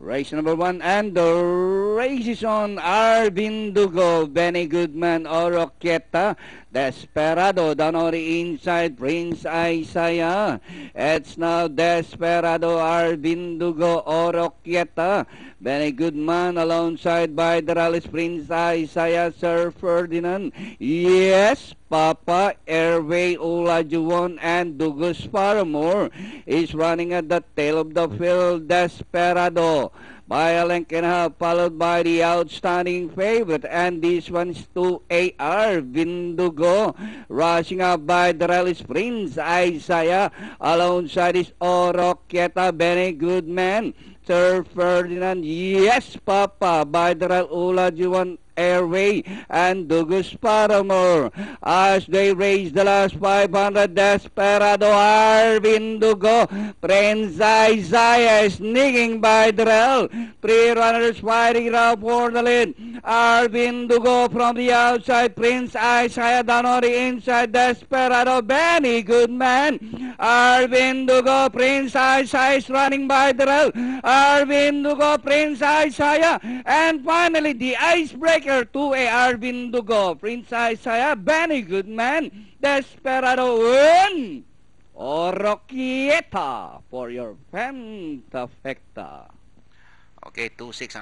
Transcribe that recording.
Race number 1, and the race is on. Arvin Dugo, Benny Goodman, Oroquieta, Desperado, down on the inside, Prince Isaiah. It's now Desperado, Arvin Dugo, Oroquieta, Benny Goodman alongside by the rallies, Prince Isaiah, Sir Ferdinand. Yes, Papa, Airway, Olajuwon, and Douglas Paramore is running at the tail of the field. Desperado by a length and a half, followed by the outstanding favorite, and this one's to Arvin Dugo, rushing up by the rallies, Prince Isaiah, alongside is Oroquieta, Benny Goodman, Sir Ferdinand, yes, Papa, by the rally, Olajuwon, Airway, and Douglas Paramore. As they raise the last 500, Desperado, Arvin Dugo, Prince Isaiah sneaking by the rail. 3 runners fighting around for the lead. Arvin Dugo from the outside, Prince Isaiah down on the inside, Desperado, Benny Goodman. Arvin Dugo, Prince Isaiah is running by the rail. Arvin Dugo, Prince Isaiah, and finally the icebreaker to Arvin Dugo, Prince Isaiah, Benny Goodman, Desperado, and Oroquieta for your Femtafecta. Okay, 2-6